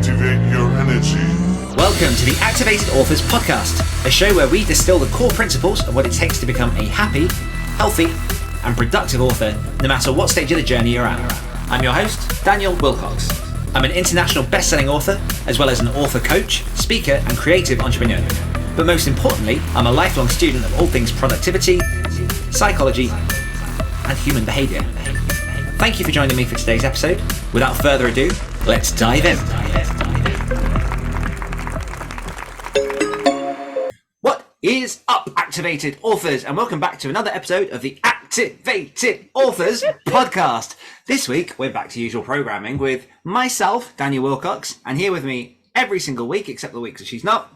Activate your energy. Welcome to the Activated Authors Podcast, a show where we distill the core principles of what it takes to become a happy, healthy, and productive author, no matter what stage of the journey you're at. I'm your host, Daniel Willcocks. I'm an international best-selling author, as well as an author coach, speaker, and creative entrepreneur. But most importantly, I'm a lifelong student of all things productivity, psychology, and human behavior. Thank you for joining me for today's episode. Without further ado, let's dive in. What is up, Activated Authors? And welcome back to another episode of the Activated Authors Podcast. This week, we're back to usual programming with myself, Daniel Willcocks, and here with me every single week, except the weeks that she's not.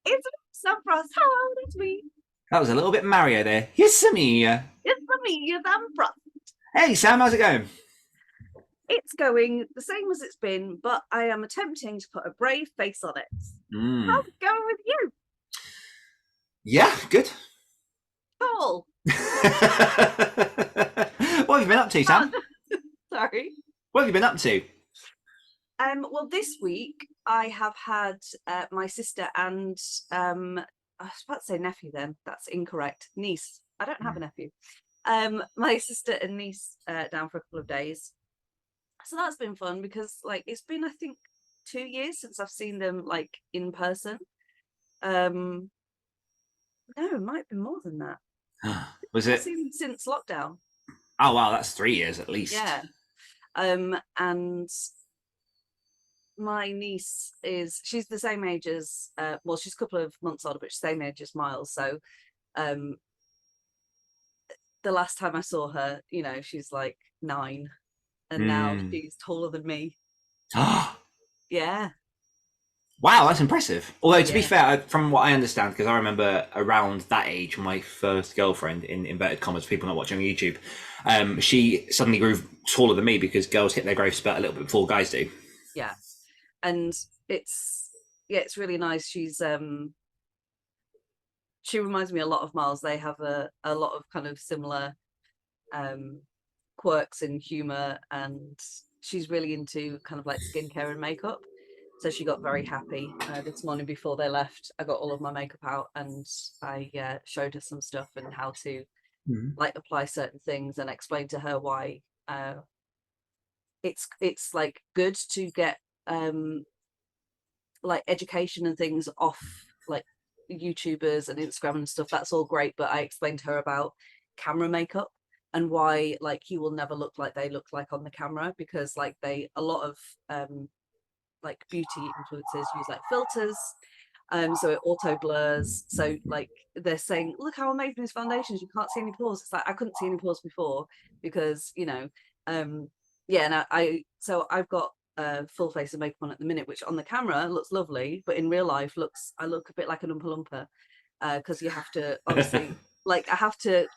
It's Samantha Frost. Hello, that's me. That was a little bit Mario there. Yes, me. It's me, Samantha Frost. Hey, Sam, how's it going? It's going the same as it's been, but I am attempting to put a brave face on it. How's it going with you? Yeah, good. Cool. What have you been up to, Sam? Sorry. What have you been up to? Well, this week I have had my sister and I was about to say nephew then. That's incorrect. Niece. I don't have a nephew. My sister and niece down for a couple of days. So that's been fun because it's been, I think, 2 years since I've seen them in person. No, it might be more than that. Was it? I've seen them since lockdown. Oh wow, that's 3 years at least. Yeah. And my niece she's the same age as she's a couple of months older, but she's the same age as Miles. So the last time I saw her, she's 9, and now she's taller than me. Yeah. Wow, that's impressive. Although, to be fair, from what I understand, because I remember around that age, my first girlfriend, in inverted commas, people not watching on YouTube, she suddenly grew taller than me because girls hit their growth spurt a little bit before guys do. Yeah. And it's really nice. She reminds me a lot of Miles. They have a lot of kind of similar quirks and humor, and she's really into kind of skincare and makeup. So she got very happy this morning before they left. I got all of my makeup out and I showed her some stuff and how to apply certain things, and explained to her why it's good to get education and things off YouTubers and Instagram and stuff. That's all great, but I explained to her about camera makeup and why you will never look like they look like on the camera, because a lot of beauty influencers use filters, so it auto blurs. So they're saying, look how amazing this foundation is, you can't see any pores. It's I couldn't see any pores before because and I've got full face of makeup on at the minute, which on the camera looks lovely, but in real life I look a bit like an Oompa Loompa, because you have to obviously I have to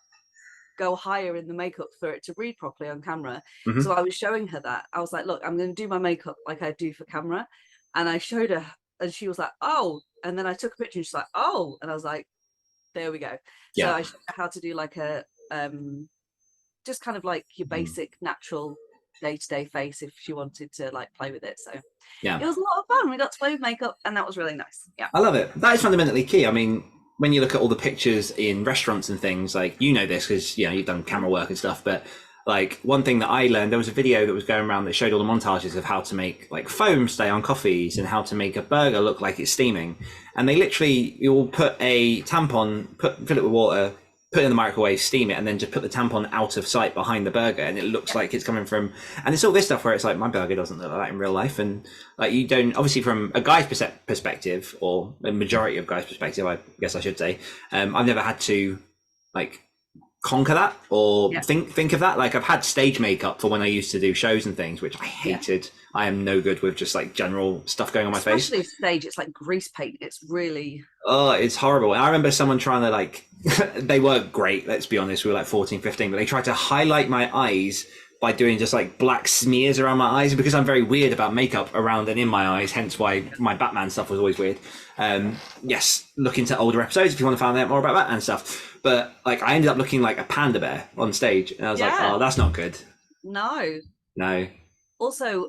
go higher in the makeup for it to read properly on camera. So I was showing her that. I was like, look, I'm going to do my makeup like I do for camera, and I showed her and she was like, oh, and then I took a picture and she's like, oh, and I was like, there we go. So I showed her how to do a just kind of your basic natural day-to-day face if she wanted to play with it. So it was a lot of fun. We got to play with makeup and that was really nice. I love it. That is fundamentally key. I mean, when you look at all the pictures in restaurants and things, you know this because you've done camera work and stuff, but one thing that I learned, there was a video that was going around that showed all the montages of how to make foam stay on coffees and how to make a burger look like it's steaming, and they literally, you'll put a tampon, fill it with water, put it in the microwave, steam it, and then just put the tampon out of sight behind the burger, and it looks like it's coming from, and it's all this stuff where it's my burger doesn't look like that in real life. And you don't, obviously from a guy's perspective, or a majority of guys' perspective, I guess I should say, I've never had to conquer that or think of that. I've had stage makeup for when I used to do shows and things, which I hated. I am no good with just general stuff going on my face. Especially stage, it's grease paint. It's really... Oh, it's horrible. And I remember someone trying to they were great, let's be honest, we were 14, 15, but they tried to highlight my eyes by doing just black smears around my eyes, because I'm very weird about makeup around and in my eyes, hence why my Batman stuff was always weird. Yes, look into older episodes if you want to find out more about Batman stuff. But I ended up looking like a panda bear on stage, and I was oh, that's not good. No. Also,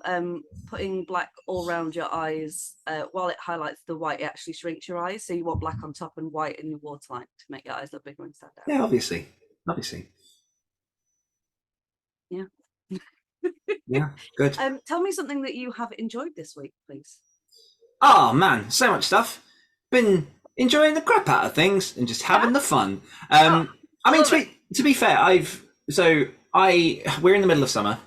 putting black all around your eyes, while it highlights the white, it actually shrinks your eyes. So you want black on top and white in your waterline to make your eyes look bigger and stand out. Yeah, obviously. Yeah. Yeah, good. Tell me something that you have enjoyed this week, please. Oh man, so much stuff. Been enjoying the crap out of things and just having the fun. I mean, to be fair, we're in the middle of summer.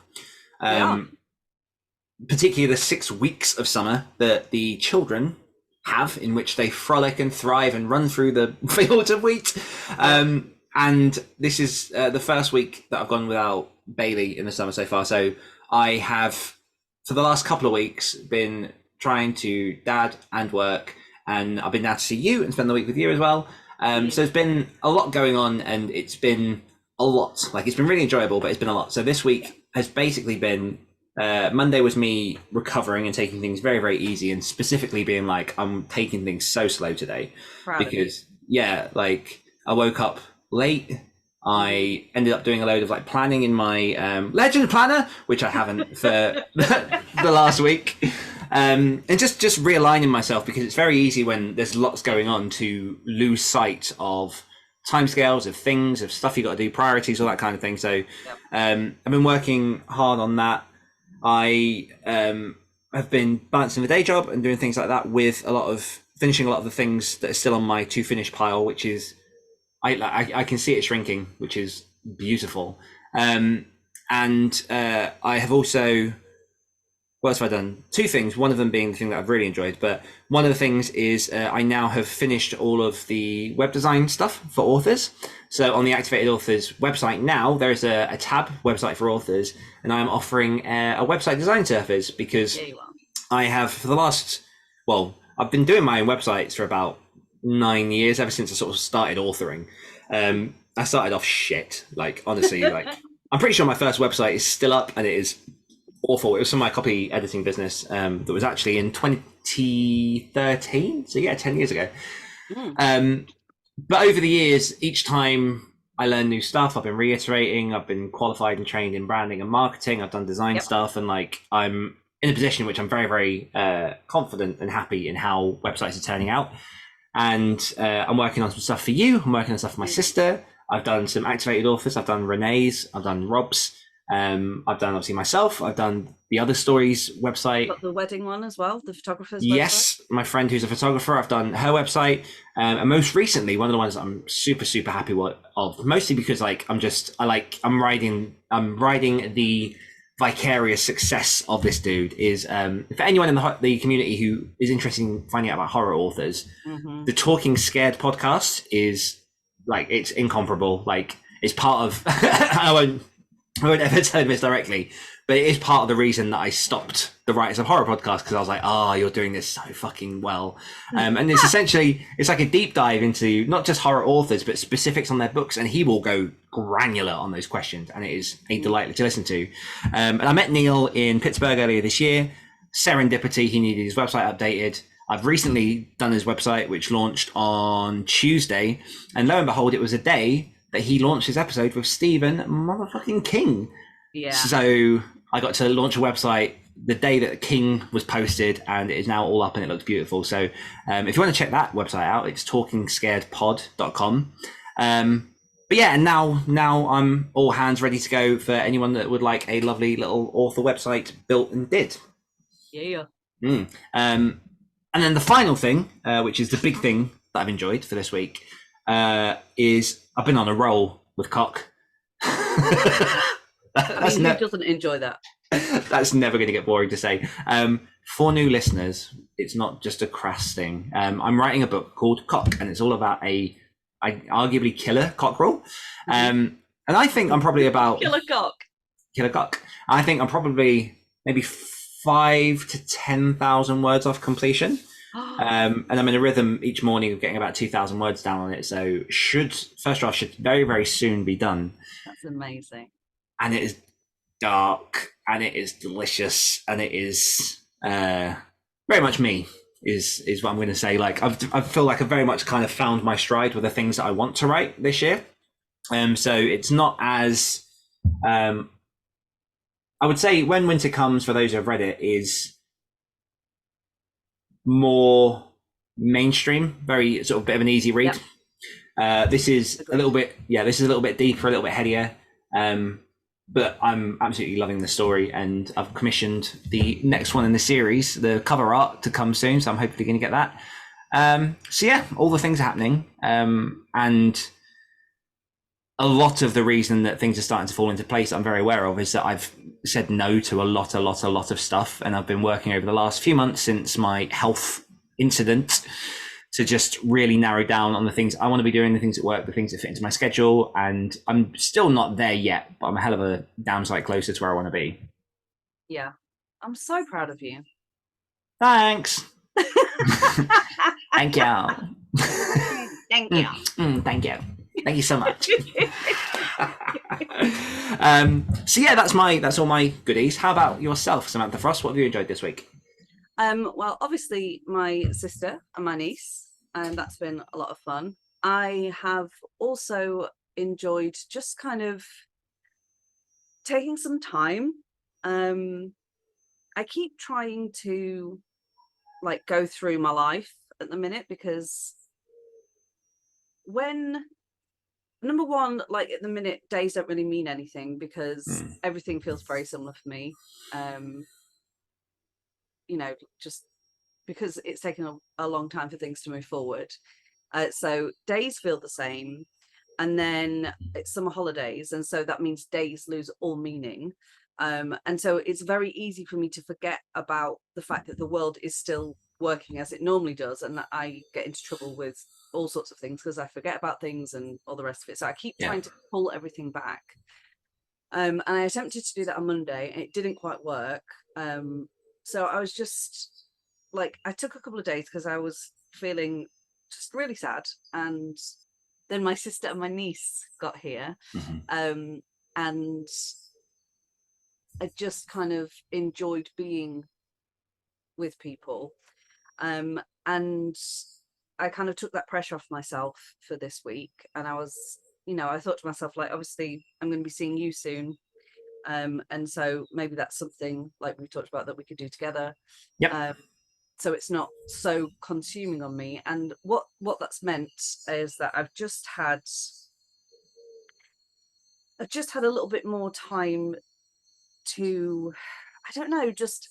Particularly the 6 weeks of summer that the children have, in which they frolic and thrive and run through the fields of wheat. And this is the first week that I've gone without Bailey in the summer so far. So I have, for the last couple of weeks, been trying to dad and work, and I've been down to see you and spend the week with you as well. So there's been a lot going on, and it's been a lot. Like, it's been really enjoyable, but it's been a lot. So this week has basically been, Monday was me recovering and taking things very, very easy, and specifically being like, I'm taking things so slow today. Because like, I woke up late. I ended up doing a load of like planning in my Legend Planner, which I haven't for the last week. And just realigning myself, because it's very easy when there's lots going on to lose sight of timescales, of things, of stuff you got to do, priorities, all that kind of thing. So I've been working hard on that. I have been balancing the day job and doing things like that with finishing a lot of the things that are still on my to finish pile, which is, I can see it shrinking, which is beautiful. And I have also, what else have I done? 2 things, one of them being the thing that I've really enjoyed, but one of the things is I now have finished all of the web design stuff for authors. So on the Activated Authors website now, there's a tab, website for authors, and I'm offering a website design service, because I have, for the last, I've been doing my own websites for about 9 years, ever since I sort of started authoring. I started off shit, like, honestly, like, I'm pretty sure my first website is still up, and it is awful. It was from my copy editing business that was actually in 2013, so 10 years ago. But over the years, each time I learn new stuff, I've been reiterating, I've been qualified and trained in branding and marketing, I've done design stuff, and like, I'm in a position in which I'm very, very confident and happy in how websites are turning out. And I'm working on some stuff for you, I'm working on stuff for my sister, I've done some Activated Authors, I've done Renee's, I've done Rob's, I've done obviously myself, I've done the Other Stories website. Got the wedding one as well, the photographer's website. My friend who's a photographer, I've done her website. And most recently, one of the ones that I'm super, super happy of, mostly because like, I'm riding the vicarious success of this dude, is for anyone in the community who is interested in finding out about horror authors, the Talking Scared podcast is like, it's incomparable. Like, it's part of, I won't ever tell him this directly, but it is part of the reason that I stopped the Writers of Horror podcast, because I was like, you're doing this so fucking well. And it's essentially, it's like a deep dive into not just horror authors, but specifics on their books. And he will go granular on those questions. And it is a delight to listen to. And I met Neil in Pittsburgh earlier this year. Serendipity, he needed his website updated. I've recently done his website, which launched on Tuesday. And lo and behold, it was a day that he launched his episode with Stephen motherfucking King. Yeah. So I got to launch a website the day that King was posted, and it is now all up and it looks beautiful. So if you want to check that website out, it's talkingscaredpod.com. But yeah, and now I'm all hands ready to go for anyone that would like a lovely little author website built and did. Yeah. And then the final thing, which is the big thing that I've enjoyed for this week, is I've been on a roll with Cock. Who doesn't enjoy that? That's never going to get boring to say. For new listeners, it's not just a crass thing. I'm writing a book called Cock, and it's all about a arguably killer cockerel. And I think I'm probably about Killer cock. I think I'm probably maybe 5,000 to 10,000 words off completion. And I'm in a rhythm each morning of getting about 2,000 words down on it. So first draft should very, very soon be done. That's amazing. And it is dark, and it is delicious, and it is very much me, is what I'm going to say. Like, I feel like I've very much kind of found my stride with the things that I want to write this year. So it's not as I would say When Winter Comes, for those who have read it, is more mainstream, very sort of bit of an easy read. Yep, This is a agreed. little bit, yeah, this is a little bit deeper, a little bit headier. Um, but I'm absolutely loving the story, and I've commissioned the next one in the series, the cover art, to come soon. So I'm hopefully going to get that. So yeah, all the things are happening, and a lot of the reason that things are starting to fall into place, I'm very aware of, is that I've said no to a lot of stuff, and I've been working over the last few months since my health incident to just really narrow down on the things I want to be doing, the things that work, the things that fit into my schedule. And I'm still not there yet, but I'm a hell of a damn sight closer to where I want to be. Yeah, I'm so proud of you. Thanks. Thank you. Thank you. Thank you. Thank you so much. So yeah, that's all my goodies. How about yourself, Samantha Frost? What have you enjoyed this week? Well, obviously my sister and my niece, and that's been a lot of fun. I have also enjoyed just kind of taking some time. Um, I keep trying to like go through my life at the minute because when number one, like at the minute, days don't really mean anything because Mm, everything feels very similar for me. Um, just because it's taken a long time for things to move forward. So days feel the same. And then it's summer holidays. And so that means days lose all meaning. And so it's very easy for me to forget about the fact that the world is still working as it normally does. And that I get into trouble with all sorts of things because I forget about things and all the rest of it. So I keep yeah. trying to pull everything back. And I attempted to do that on Monday and it didn't quite work. So I was just like, I took a couple of days because I was feeling just really sad. And then my sister and my niece got here. Mm-hmm. Um, and I just kind of enjoyed being with people. And I kind of took that pressure off myself for this week. And I was, I thought to myself, like, obviously, I'm going to be seeing you soon. And so maybe that's something like we talked about that we could do together. Yep. Um, so it's not so consuming on me. And what that's meant is that I've just had a little bit more time to, I don't know, just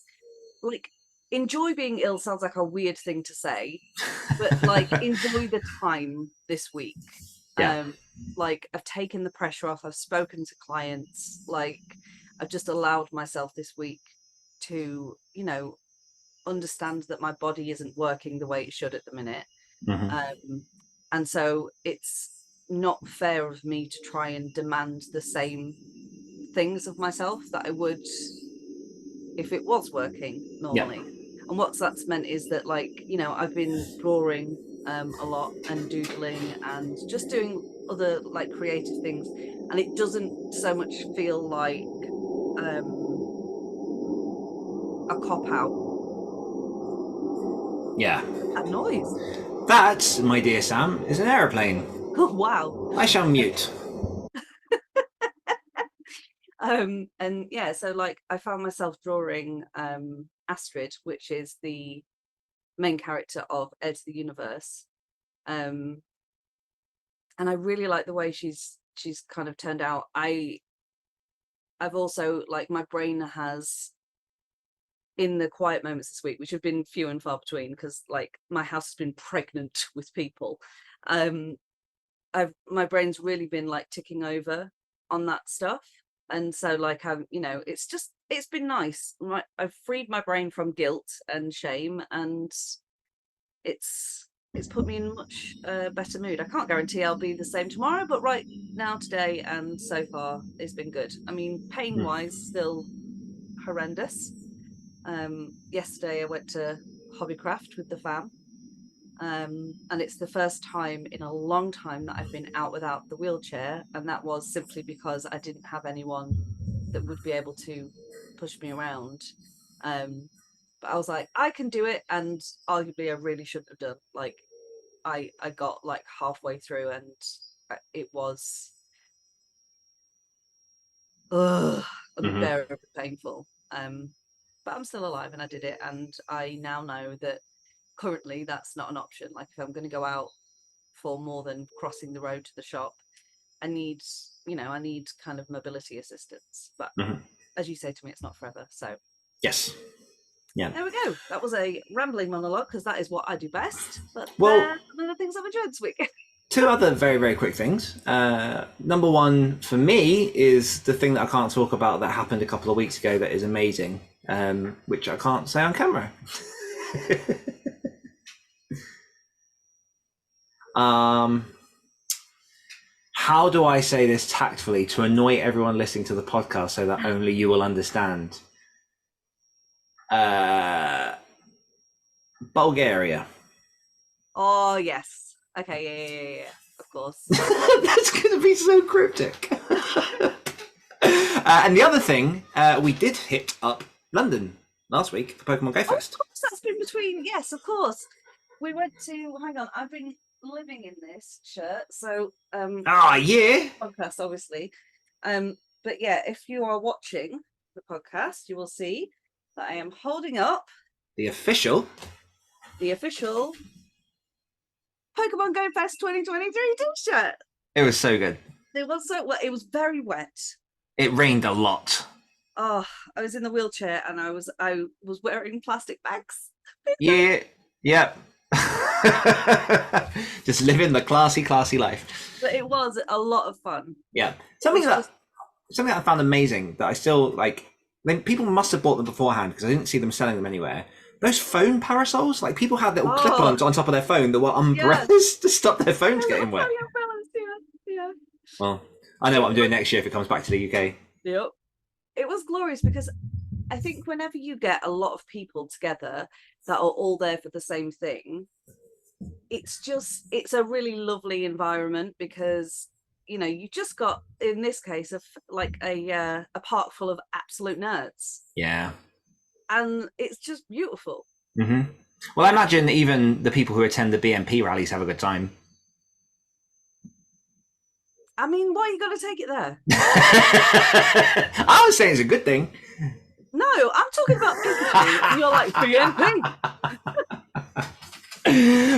like enjoy being ill sounds like a weird thing to say, but like enjoy the time this week. Yeah. Um, like I've taken the pressure off, I've spoken to clients, like I've just allowed myself this week to, understand that my body isn't working the way it should at the minute. Mm-hmm. Um, and so it's not fair of me to try and demand the same things of myself that I would if it was working Yeah. normally. And what that's meant is that, like, I've been drawing a lot and doodling and just doing other like creative things. And it doesn't so much feel like um, a cop out. Yeah. That noise. That, my dear Sam, is an aeroplane. Oh, wow. I shall mute. And yeah, so like I found myself drawing Astrid, which is the main character of Ed the Universe. Um, and I really like the way she's kind of turned out. I've also like my brain has in the quiet moments this week, which have been few and far between because like my house has been pregnant with people. Um, I've my brain's really been like ticking over on that stuff. And so like it's been nice. I've freed my brain from guilt and shame and it's put me in much better mood. I can't guarantee I'll be the same tomorrow, but right now, today, and so far, it's been good. I mean, pain Mm. wise, still horrendous. Yesterday, I went to Hobbycraft with the fam, and it's the first time in a long time that I've been out without the wheelchair, and that was simply because I didn't have anyone that would be able to push me around. Um, but I was like, I can do it, and arguably, I really shouldn't have done. Like, I got like halfway through and it was unbearably painful. But I'm still alive and I did it, and I now know that currently that's not an option. Like if I'm going to go out for more than crossing the road to the shop, I need kind of mobility assistance. But as you say to me, it's not forever. So yes. Yeah. There we go. That was a rambling monologue because that is what I do best. But Well, one of the things I've enjoyed this week. two other very, very quick things. Number one for me is the thing that I can't talk about that happened a couple of weeks ago that is amazing, which I can't say on camera. How do I say this tactfully to annoy everyone listening to the podcast so that only you will understand? Bulgaria. Oh, yes. Okay, yeah. Of course. That's going to be so cryptic. And the other thing, we did hit up London last week for Pokemon Go Fest. Of course, that's been between. Yes, of course. We went to. Hang on, I've been living in this shirt, so yeah. podcast obviously. But yeah, if you are watching the podcast, you will see that I am holding up the official Pokemon Go Fest 2023 t-shirt. It was so good. It was so well. It was very wet. It rained a lot. Oh, I was in the wheelchair and I was wearing plastic bags. Yeah. Yep. Just living the classy life. But it was a lot of fun. Yeah. Something that I found amazing that I still like. I mean, people must have bought them beforehand because I didn't see them selling them anywhere. Those phone parasols, like people had little clip-ons on top of their phone that were umbrellas to stop their phones getting wet. Yeah. Well, I know what I'm doing next year if it comes back to the UK. Yep. It was glorious because I think whenever you get a lot of people together that are all there for the same thing, it's a really lovely environment because you just got, in this case, a park full of absolute nerds. Yeah. And it's just beautiful. Mm-hmm. Well, I imagine even the people who attend the BNP rallies have a good time. I mean, why you got to take it there? I was saying it's a good thing. No, I'm talking about BNP, and you're like, BNP.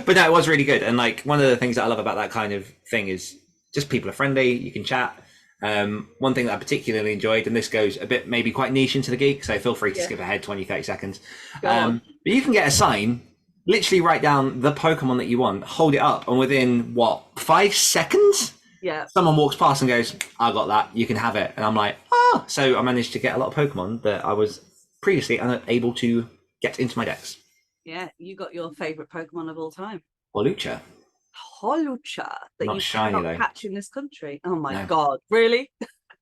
But no, it was really good. And like one of the things that I love about that kind of thing is just people are friendly, you can chat. One thing that I particularly enjoyed, and this goes a bit maybe quite niche into the geek, so feel free to skip ahead 20-30 seconds. But you can get a sign, literally write down the Pokemon that you want, hold it up, and within 5 seconds someone walks past and goes, I got that, you can have it. And I'm like, so I managed to get a lot of Pokemon that I was previously unable to get into my decks. Yeah, you got your favorite Pokemon of all time, Holucha that not you shiny, cannot though. catch in this country. Oh my god, really?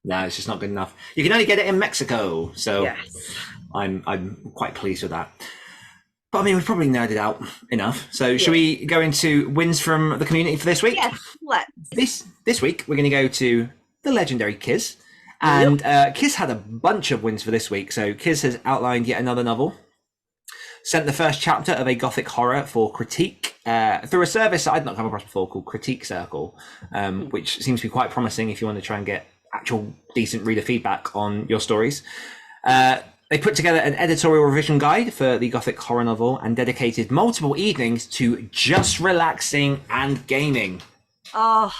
No, it's just not good enough. You can only get it in Mexico, so yes. I'm quite pleased with that. But I mean, we've probably nerded out enough. So should we go into wins from the community for this week? Yes, let's. This week we're going to go to the legendary Kiz, and Kiz had a bunch of wins for this week. So Kiz has outlined yet another novel, sent the first chapter of a gothic horror for critique through a service that I'd not come across before called Critique Circle, which seems to be quite promising if you want to try and get actual decent reader feedback on your stories. They put together an editorial revision guide for the gothic horror novel and dedicated multiple evenings to just relaxing and gaming. Oh,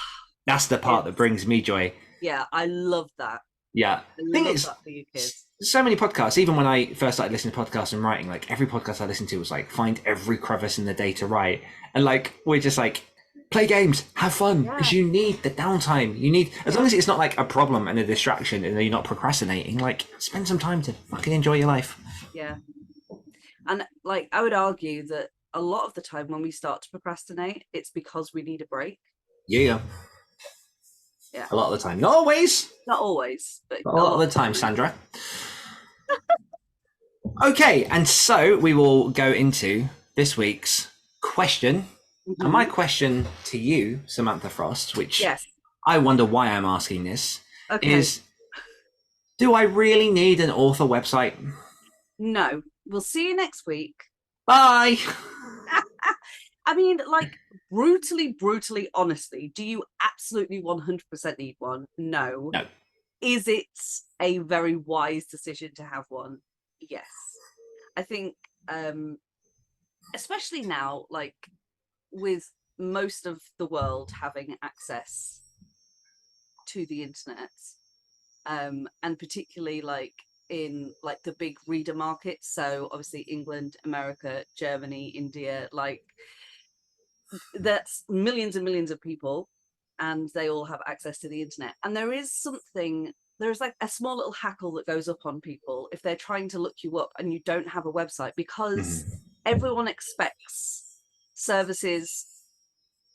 that's the part that brings me joy. Yeah, I love that. Yeah, I love that for you kids. So many podcasts, even when I first started listening to podcasts and writing, like every podcast I listened to was like, find every crevice in the day to write. And like, we're just like, play games, have fun, because you need the downtime. You need, as long as it's not like a problem and a distraction and you're not procrastinating, like spend some time to fucking enjoy your life. Yeah. And like, I would argue that a lot of the time when we start to procrastinate, it's because we need a break. Yeah. A lot of the time. Not always. Not always, but a lot of the time, Sandra. Okay, and so we will go into this week's question. And my question to you, Samantha Frost, which I wonder why I'm asking this, is, do I really need an author website? No. We'll see you next week. Bye. I mean, like, brutally, honestly, do you absolutely 100% need one? No. Is it a very wise decision to have one? Yes. I think, especially now, like with most of the world having access to the internet, and particularly like in like the big reader markets, so obviously England, America, Germany, India, like that's millions and millions of people, and they all have access to the internet. And there's like a small little hackle that goes up on people if they're trying to look you up and you don't have a website, because everyone expects services,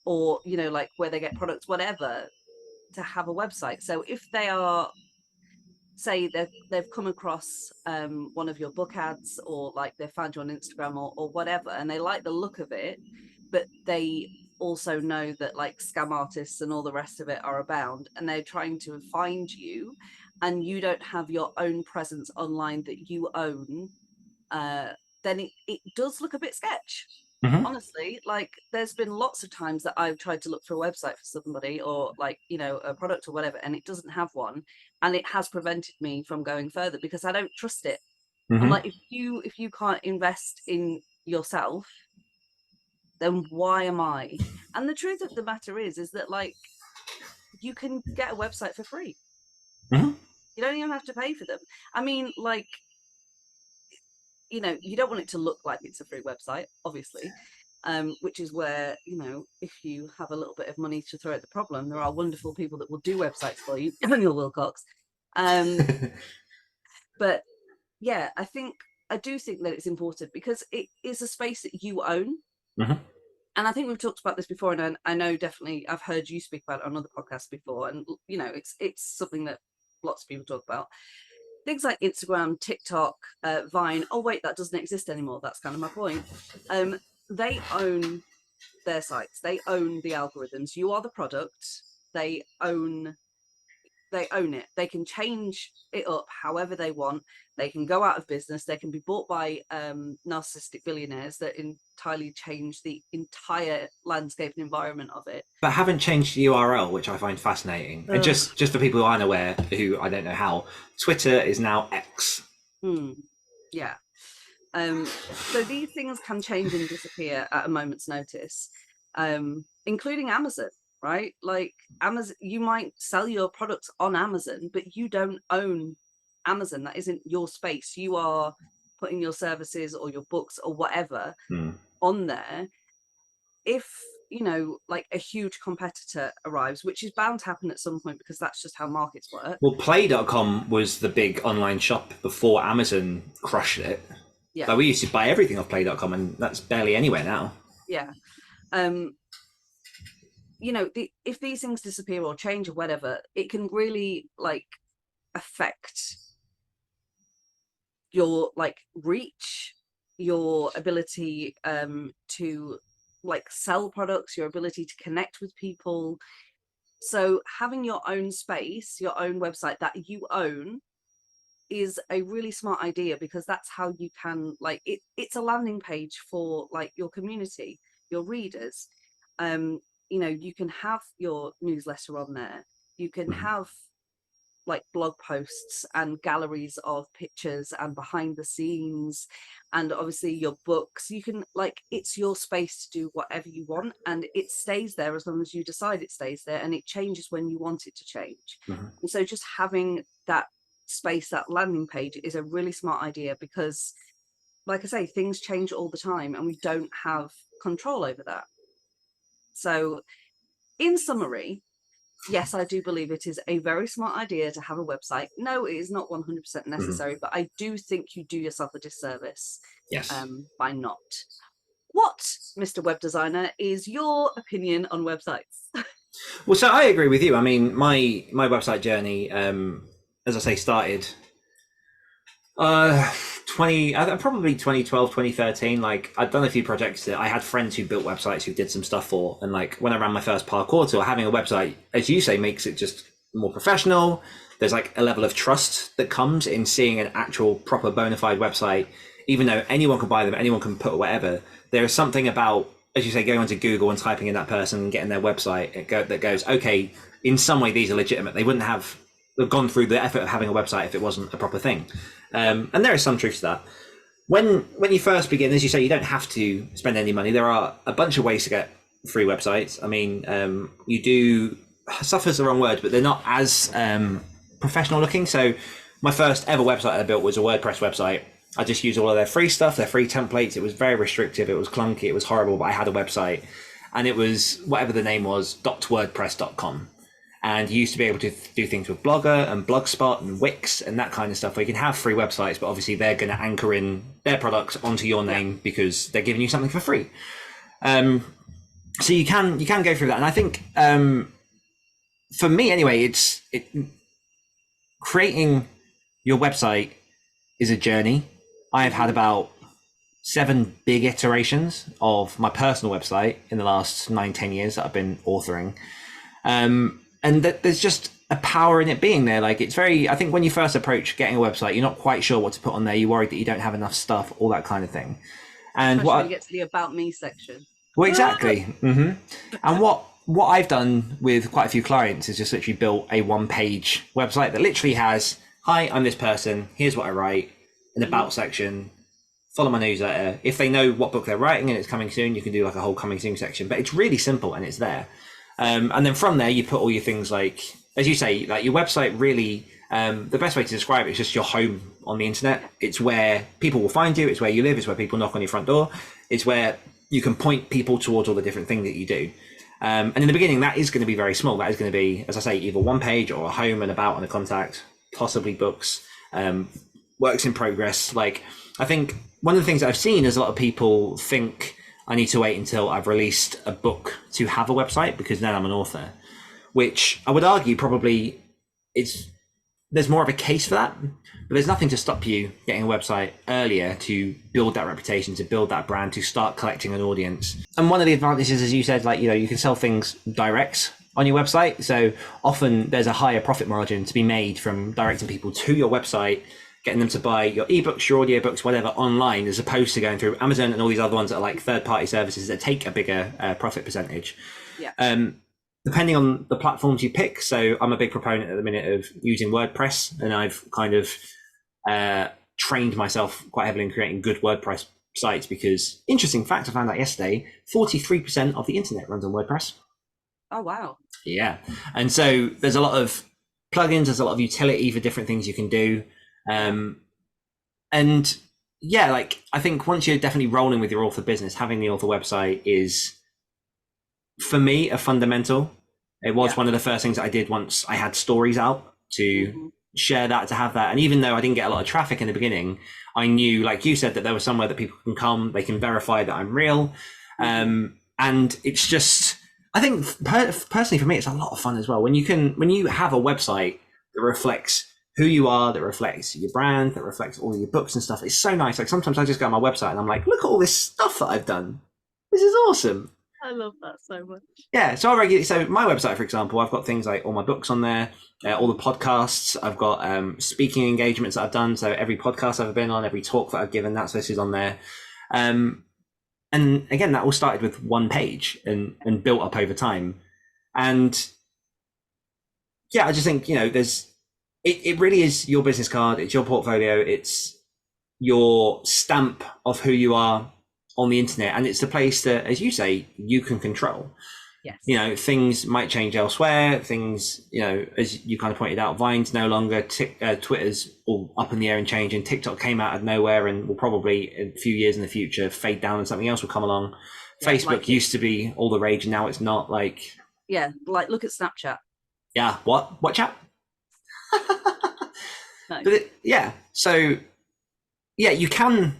or like where they get products, whatever, to have a website. So if they are, say they've come across one of your book ads, or like they found you on Instagram or whatever, and they like the look of it, but they also know that like scam artists and all the rest of it are abound, and they're trying to find you, and you don't have your own presence online that you own, then it does look a bit sketch. Honestly, like there's been lots of times that I've tried to look for a website for somebody, or like a product or whatever, and it doesn't have one, and it has prevented me from going further because I don't trust it. I'm like, if you can't invest in yourself, then why am I? And the truth of the matter is that like you can get a website for free. You don't even have to pay for them. I mean, like, you don't want it to look like it's a free website, obviously, which is where, if you have a little bit of money to throw at the problem, there are wonderful people that will do websites for you, Daniel Willcocks. But yeah, I do think that it's important because it is a space that you own. And I think we've talked about this before, and I know definitely I've heard you speak about it on other podcasts before, and it's something that lots of people talk about. Things like Instagram, TikTok, Vine. Oh wait, that doesn't exist anymore. That's kind of my point. They own their sites. They own the algorithms. You are the product. They own it. They can change it up however they want. They can go out of business. They can be bought by narcissistic billionaires that entirely change the entire landscape and environment of it. But haven't changed the URL, which I find fascinating. And just for people who aren't aware, who I don't know how, Twitter is now X. Yeah. So these things can change and disappear at a moment's notice, including Amazon. Right? Like Amazon, you might sell your products on Amazon, but you don't own Amazon. That isn't your space. You are putting your services or your books or whatever on there. If, like a huge competitor arrives, which is bound to happen at some point because that's just how markets work. Well, Play.com was the big online shop before Amazon crushed it. Yeah. So we used to buy everything off Play.com, and that's barely anywhere now. Yeah. If these things disappear or change or whatever, it can really like affect your like reach, your ability to like sell products, your ability to connect with people. So having your own space, your own website that you own, is a really smart idea, because that's how you can like it's a landing page for like your community, your readers. You can have your newsletter on there. You can have like blog posts and galleries of pictures and behind the scenes, and obviously your books. You can like, it's your space to do whatever you want, and it stays there as long as you decide it stays there, and it changes when you want it to change. And so just having that space, that landing page, is a really smart idea, because like I say, things change all the time and we don't have control over that. So in summary, yes, I do believe it is a very smart idea to have a website. No, it is not 100% necessary, but I do think you do yourself a disservice by not. What, Mr. Web Designer, is your opinion on websites? Well, so I agree with you. I mean, my website journey, as I say, started probably 2012, 2013. Like, I'd done a few projects that I had friends who built websites who did some stuff for, and like when I ran my first parkour tour, having a website, as you say, makes it just more professional. There's like a level of trust that comes in seeing an actual proper bona fide website, even though anyone can buy them, anyone can put whatever. There is something about, as you say, going onto Google and typing in that person and getting their website that goes, okay, in some way these are legitimate. They wouldn't have gone through the effort of having a website if it wasn't a proper thing. And there is some truth to that. When you first begin, as you say, you don't have to spend any money. There are a bunch of ways to get free websites. I mean, you do, suffer's the wrong word, but they're not as professional looking. So my first ever website I built was a WordPress website. I just used all of their free stuff, their free templates. It was very restrictive. It was clunky. It was horrible, but I had a website, and it was whatever the name was, .wordpress.com. And you used to be able to do things with Blogger and Blogspot and Wix and that kind of stuff where you can have free websites, but obviously they're going to anchor in their products onto your name because they're giving you something for free. So you can go through that. And I think for me anyway, creating your website is a journey. I have had about 7 big iterations of my personal website in the last 9-10 years that I've been authoring. And that there's just a power in it being there. Like, it's very, I think when you first approach getting a website, you're not quite sure what to put on there. You're worried that you don't have enough stuff, all that kind of thing. And especially when you get to the about me section. Well, exactly. Mm-hmm. And what I've done with quite a few clients is just literally built a 1-page website that literally has, hi, I'm this person, here's what I write, an about section, follow my newsletter. If they know what book they're writing and it's coming soon, you can do like a whole coming soon section, but it's really simple and it's there. And then from there, you put all your things like, as you say, like your website really, the best way to describe it is just your home on the internet. It's where people will find you. It's where you live. It's where people knock on your front door. It's where you can point people towards all the different things that you do. And in the beginning, that is going to be very small. That is going to be, as I say, either 1 page or a home and about and a contact, possibly books, works in progress. Like, I think one of the things that I've seen is a lot of people think I need to wait until I've released a book to have a website because then I'm an author, which I would argue probably there's more of a case for that, but there's nothing to stop you getting a website earlier to build that reputation, to build that brand, to start collecting an audience. And one of the advantages, as you said, like, you can sell things direct on your website. So often there's a higher profit margin to be made from directing people to your website, getting them to buy your ebooks, your audiobooks, whatever online, as opposed to going through Amazon and all these other ones that are like third-party services that take a bigger profit percentage. Yeah. Depending on the platforms you pick. So I'm a big proponent at the minute of using WordPress, and I've kind of trained myself quite heavily in creating good WordPress sites because, interesting fact, I found out yesterday, 43% of the internet runs on WordPress. Oh, wow. Yeah. And so there's a lot of plugins, there's a lot of utility for different things you can do. And yeah, like, I think once you're definitely rolling with your author business, having the author website is, for me, a fundamental. It was one of the first things that I did once I had stories out to share that, to have that. And even though I didn't get a lot of traffic in the beginning, I knew, like you said, that there was somewhere that people can come, they can verify that I'm real. And it's just, I think personally for me, it's a lot of fun as well. When you have a website that reflects who you are, that reflects your brand, that reflects all of your books and stuff. It's so nice. Like, sometimes I just go on my website and I'm like, look at all this stuff that I've done. This is awesome. I love that so much. Yeah. So my website, for example, I've got things like all my books on there, all the podcasts. I've got speaking engagements that I've done. So every podcast I've been on, every talk that I've given, that's listed on there. And again, that all started with 1 page and built up over time. And yeah, I just think, it really is your business card. It's your portfolio. It's your stamp of who you are on the internet. And it's the place that, as you say, you can control. Yes. Things might change elsewhere. Things, as you kind of pointed out, Vine's no longer, Twitter's all up in the air and changing. TikTok came out of nowhere and will probably, in a few years in the future, fade down and something else will come along. Yeah, Facebook used to be all the rage and now it's not. Like, yeah, like look at Snapchat. Yeah. What chat? No. But so you can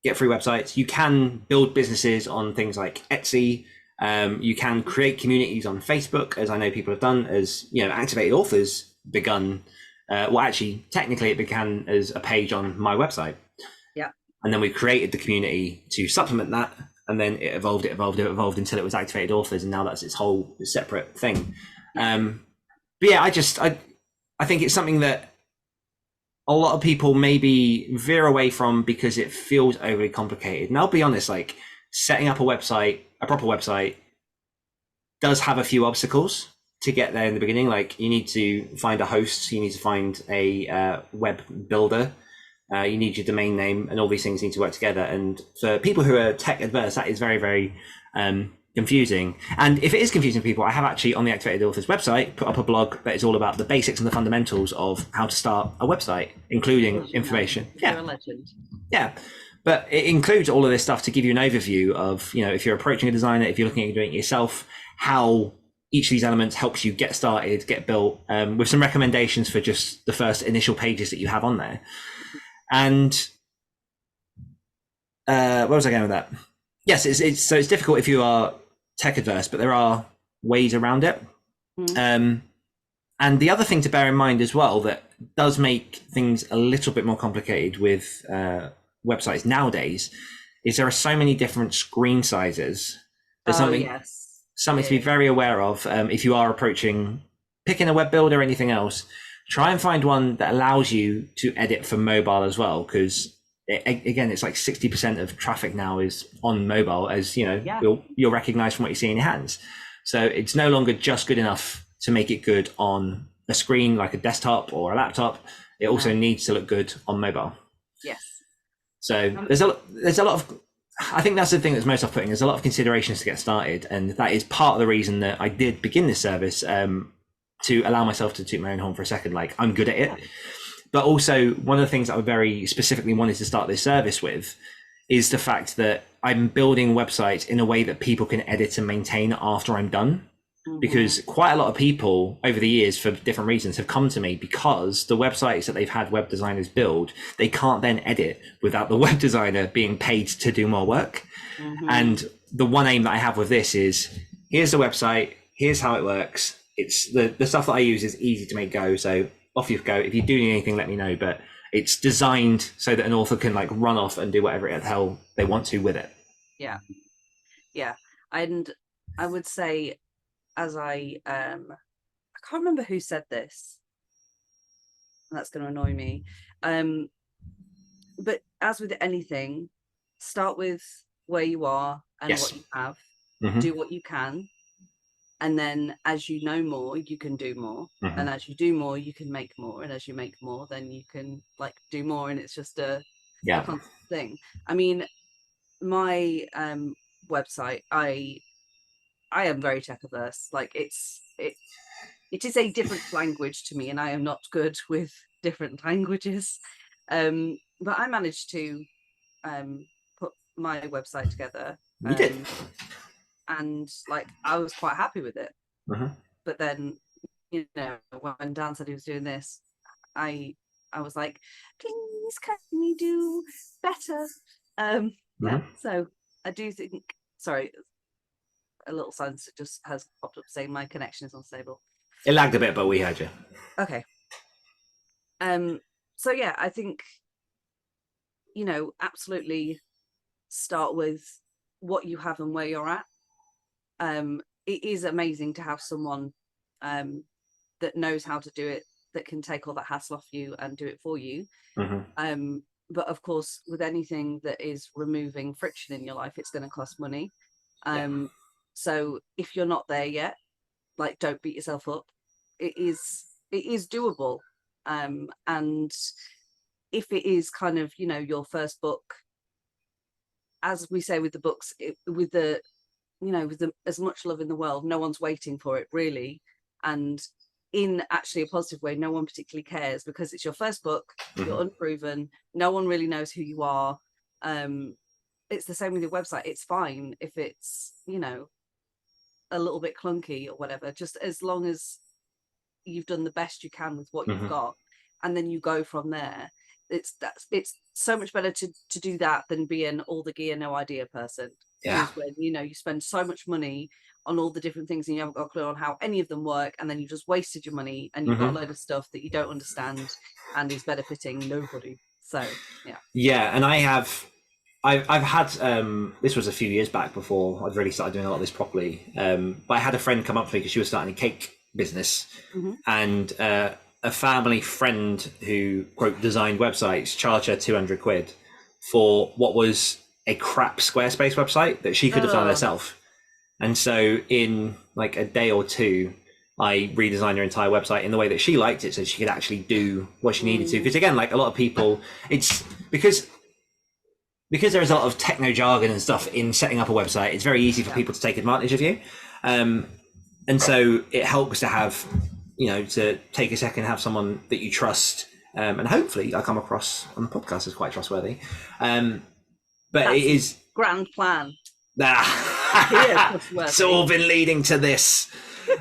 get free websites. You can build businesses on things like Etsy. You can create communities on Facebook, as I know people have done, as Activated Authors begun. Actually, technically it began as a page on my website. Yeah. And then we created the community to supplement that. And then it evolved until it was Activated Authors. And now that's its whole separate thing. But yeah, I think it's something that a lot of people maybe veer away from because it feels overly complicated. And I'll be honest, like, setting up a proper website, does have a few obstacles to get there in the beginning. Like you need to find a host, you need to find a web builder, you need your domain name, and all these things need to work together. And for people who are tech adverse, that is very, very confusing. And if it is confusing for people, I have actually on the Activated Authors website put up a blog that is all about the basics and the fundamentals of how to start a website, including information. You're a legend. Yeah. But it includes all of this stuff to give you an overview of, you know, if you're approaching a designer, if you're looking at doing it yourself, how each of these elements helps you get started, get built, with some recommendations for just the first initial pages that you have on there. And where was I going with that? Yes, it's difficult if you are tech adverse, but there are ways around it. And the other thing to bear in mind as well that does make things a little bit more complicated with websites nowadays is there are so many different screen sizes. There's something to be very aware of if you are picking a web builder or anything else. Try and find one that allows you to edit for mobile as well, because again, it's like 60% of traffic now is on mobile, as you know, you'll recognize from what you see in your hands. So it's no longer just good enough to make it good on a screen like a desktop or a laptop. It also needs to look good on mobile. Yes. So there's a lot of, I think that's the thing that's most off-putting. There's a lot of considerations to get started, and that is part of the reason that I did begin this service, to allow myself to toot my own horn for a second. Like, I'm good at it. But also, one of the things that I very specifically wanted to start this service with is the fact that I'm building websites in a way that people can edit and maintain after I'm done. Because quite a lot of people over the years, for different reasons, have come to me because the websites that they've had web designers build, they can't then edit without the web designer being paid to do more work. And the one aim that I have with this is, here's the website, here's how it works. It's the stuff that I use is easy to make go. So off you go. If you do need anything, let me know. But it's designed so that an author can like run off and do whatever the hell they want to with it. Yeah. And I would say, as I can't remember who said this. That's going to annoy me. But as with anything, start with where you are and what you have. Do what you can. And then as you know more, you can do more. And as you do more, you can make more. And as you make more, then you can like do more. And it's just a constant thing. I mean, my website, I am very tech averse. Like it is a different language to me, and I am not good with different languages. But I managed to put my website together. You did. And like I was quite happy with it. But then, you know, when Dan said he was doing this, I was like, please can you do better? So I do think, sorry, a little silence just has popped up saying my connection is unstable. It lagged a bit, but we heard you. Okay. So yeah, I think, you know, absolutely start with what you have and where you're at. It is amazing to have someone that knows how to do it, that can take all that hassle off you and do it for you. But of course, with anything that is removing friction in your life, it's going to cost money. So if you're not there yet, like, don't beat yourself up. It is doable. And if it is kind of, you know, your first book, as we say with the books, with as much love in the world, no one's waiting for it really. And in actually a positive way, no one particularly cares because it's your first book, you're unproven, no one really knows who you are. It's the same with your website. It's fine if it's, you know, a little bit clunky or whatever, just as long as you've done the best you can with what you've got, and then you go from there. It's so much better to do that than be an all the gear, no idea person. When, you know, you spend so much money on all the different things and you haven't got a clue on how any of them work, and then you just wasted your money and you've got a load of stuff that you don't understand and is benefiting nobody. So and I've had this was a few years back before I'd really started doing a lot of this properly, but I had a friend come up to me because she was starting a cake business, and a family friend who, quote, designed websites charged her 200 quid for what was a crap Squarespace website that she could have done herself. And so in like a day or two, I redesigned her entire website in the way that she liked it, so she could actually do what she needed to. Because again, like a lot of people, it's because there's a lot of techno jargon and stuff in setting up a website. It's very easy for people to take advantage of you, and so it helps to have, to take a second, have someone that you trust, and hopefully I come across on the podcast as quite trustworthy. But That's it is grand plan. It's all been leading to this.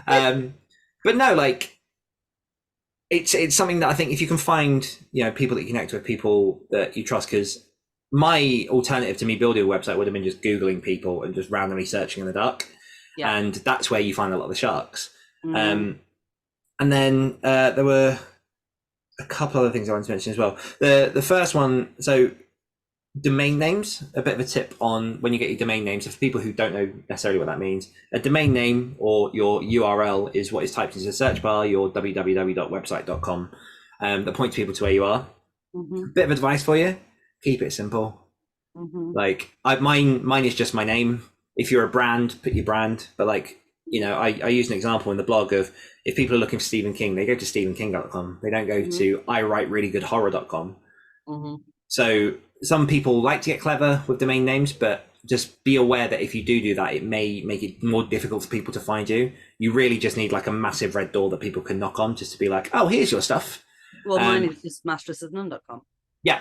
But no, like it's something that I think if you can find, people that you connect with, people that you trust, because my alternative to me building a website would have been just Googling people and just randomly searching in the dark. Yeah. And that's where you find a lot of the sharks. And then there were a couple other things I wanted to mention as well. The first one, so domain names, a bit of a tip on when you get your domain names. So for people who don't know necessarily what that means, a domain name or your URL is what is typed into the search bar, your www.website.com, that points people to where you are. Bit of advice for you: keep it simple. Like mine is just my name. If you're a brand, put your brand. But like, I use an example in the blog of, if people are looking for Stephen King, they go to stephenking.com. They don't go to iwritereallygoodhorror.com. So some people like to get clever with domain names, but just be aware that if you do that, it may make it more difficult for people to find you. You really just need like a massive red door that people can knock on, just to be like, oh, here's your stuff. Well, mine is just masteressofnone.com. Yeah.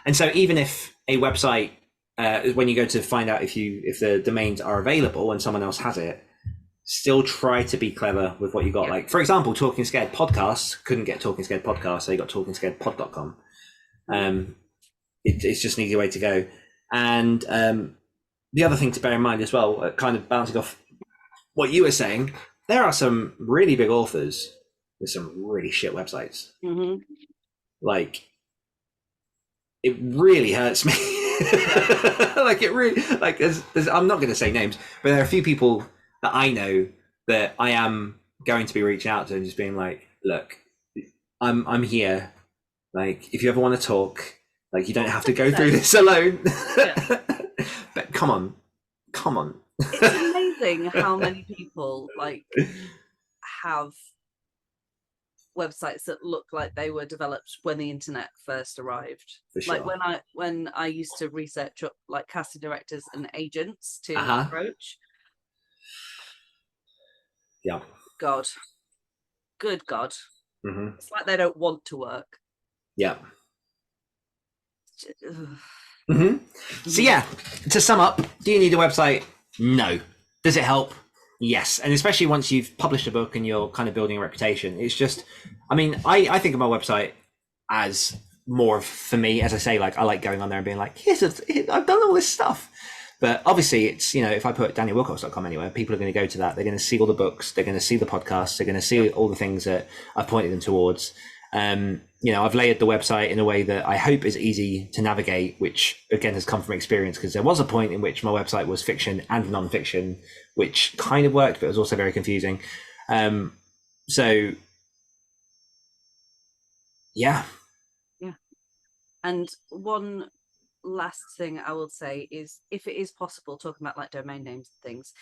And so even if a website, when you go to find out if the domains are available and someone else has it, still try to be clever with what you got. Yeah. Like, for example, Talking Scared Podcasts couldn't get Talking Scared Podcast, so you got talkingscaredpod.com. It's just an easy way to go. And the other thing to bear in mind as well, kind of bouncing off what you were saying, there are some really big authors with some really shit websites. Like, it really hurts me. Like, it really, like, there's I'm not going to say names, but there are a few people that I know that I am going to be reaching out to and just being like, look, I'm here. Like, if you ever want to talk, like, you don't have to go through this alone. But come on. It's amazing how many people like have websites that look like they were developed when the internet first arrived. Sure. Like when I used to research up like casting directors and agents to approach. Yeah. Good God. It's like they don't want to work. Yeah. So yeah, to sum up, do you need a website? No. Does it help? Yes. And especially once you've published a book and you're kind of building a reputation, it's just, I mean, I think of my website as more of, for me, as I say, like, I like going on there and being like, I've done all this stuff. But obviously it's, if I put danielwillcocks.com anywhere, people are going to go to that. They're going to see all the books. They're going to see the podcasts. They're going to see all the things that I've pointed them towards. I've layered the website in a way that I hope is easy to navigate, which again has come from experience, because there was a point in which my website was fiction and non-fiction, which kind of worked, but it was also very confusing. So yeah. And one last thing I will say is, if it is possible, talking about like domain names and things,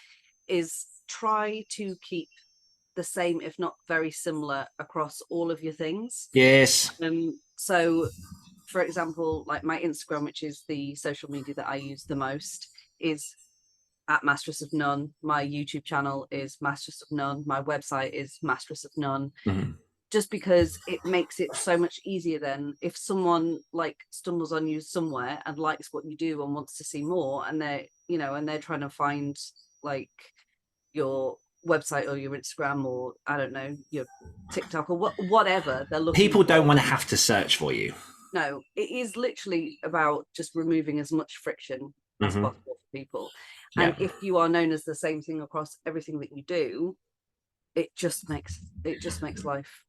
is try to keep the same, if not very similar, across all of your things. Yes. So for example, like my Instagram, which is the social media that I use the most, is at Masteress of None. My YouTube channel is Masteress of None. My website is Masteress of None. Just because it makes it so much easier then if someone like stumbles on you somewhere and likes what you do and wants to see more, and they're trying to find like your website or your Instagram, or I don't know, your TikTok or whatever they're looking People for. don't want to have to search for you. No, it is literally about just removing as much friction as possible for people. And if you are known as the same thing across everything that you do, it just makes life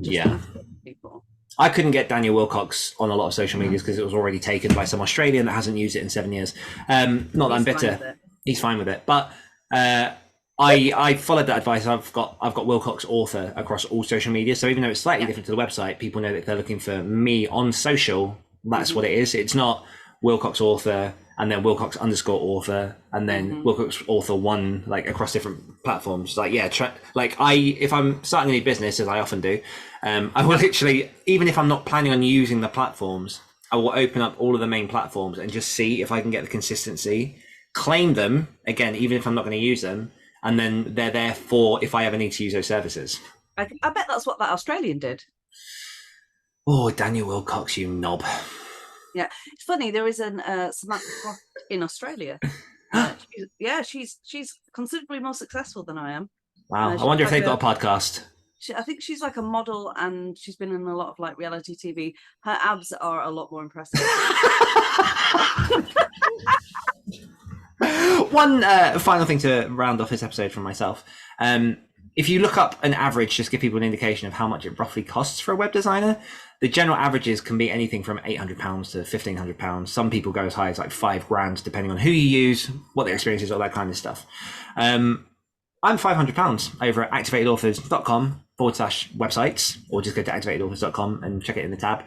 easier for people. I couldn't get Daniel Willcocks on a lot of social medias because it was already taken by some Australian that hasn't used it in 7 years. Not that I'm bitter. He's fine with it. But I followed that advice. I've got Willcocks author across all social media. So even though it's slightly different to the website, people know that if they're looking for me on social, that's what it is. It's not Willcocks author, and then Willcocks _ author, and then Willcocks author 1, like across different platforms. Like, yeah, if I'm starting a new business, as I often do, I will literally, even if I'm not planning on using the platforms, I will open up all of the main platforms and just see if I can get the consistency, claim them again, even if I'm not going to use them, and then they're there for if I ever need to use those services. I bet that's what that Australian did. Oh, Daniel Willcocks, you knob. Yeah, it's funny. There is an Samantha Frost in Australia. She's considerably more successful than I am. Wow, I wonder if they've got a podcast. I think she's like a model, and she's been in a lot of like reality TV. Her abs are a lot more impressive. One final thing to round off this episode from myself. If you look up an average, just give people an indication of how much it roughly costs for a web designer, the general averages can be anything from £800 to £1,500. Some people go as high as like £5,000, depending on who you use, what their experience is, all that kind of stuff. I'm £500 over at activatedauthors.com/websites, or just go to activatedauthors.com and check it in the tab.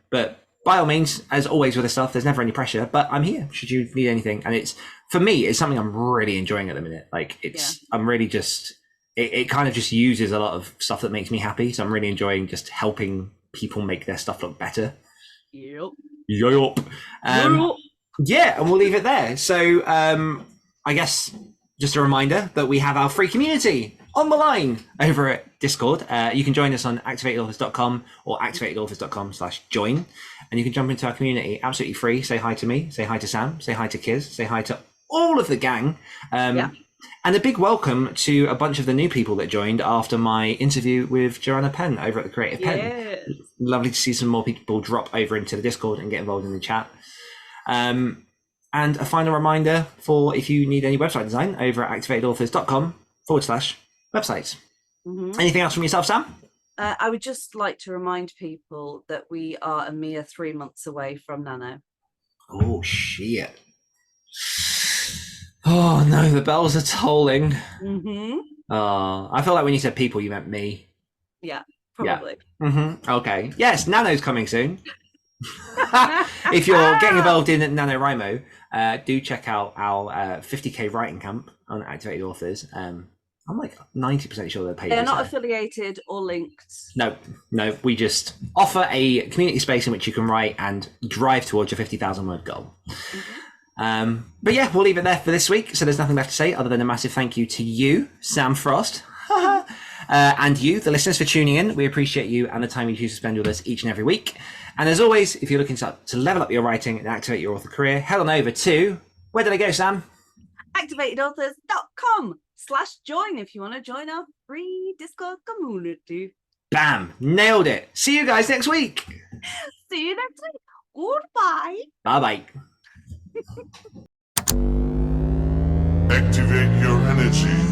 But by all means, as always with this stuff, there's never any pressure, but I'm here should you need anything. And it's, for me, it's something I'm really enjoying at the minute. Like I'm really just, it kind of just uses a lot of stuff that makes me happy. So I'm really enjoying just helping people make their stuff look better. Yep. Yeah, and we'll leave it there. So I guess just a reminder that we have our free community on the line over at Discord. You can join us on activatedauthors.com or activatedauthors.com/join, and you can jump into our community absolutely free. Say hi to me, say hi to Sam, say hi to Kiz, say hi to all of the gang. And a big welcome to a bunch of the new people that joined after my interview with Joanna Penn over at the Creative Pen. Lovely to see some more people drop over into the Discord and get involved in the chat. And a final reminder for if you need any website design over at activatedauthors.com/websites. Anything else from yourself, Sam? I would just like to remind people that we are a mere 3 months away from Nano. Oh, shit. Oh, no, the bells are tolling. Oh, I feel like when you said people, you meant me. Yeah, probably. Yeah. Okay. Yes, Nano's coming soon. If you're getting involved in NaNoWriMo, do check out our 50k writing camp on Activated Authors. I'm like 90% sure they're paid. They're not affiliated or linked. No, we just offer a community space in which you can write and drive towards your 50,000 word goal. But yeah, we'll leave it there for this week. So there's nothing left to say other than a massive thank you to you, Sam Frost, and you, the listeners, for tuning in. We appreciate you and the time you choose to spend with us each and every week. And as always, if you're looking to level up your writing and activate your author career, head on over to, where did I go, Sam? activatedauthors.com/join if you want to join our free Discord community. Bam! Nailed it. See you guys next week. See you next week. Goodbye. Bye-bye. Activate your energy.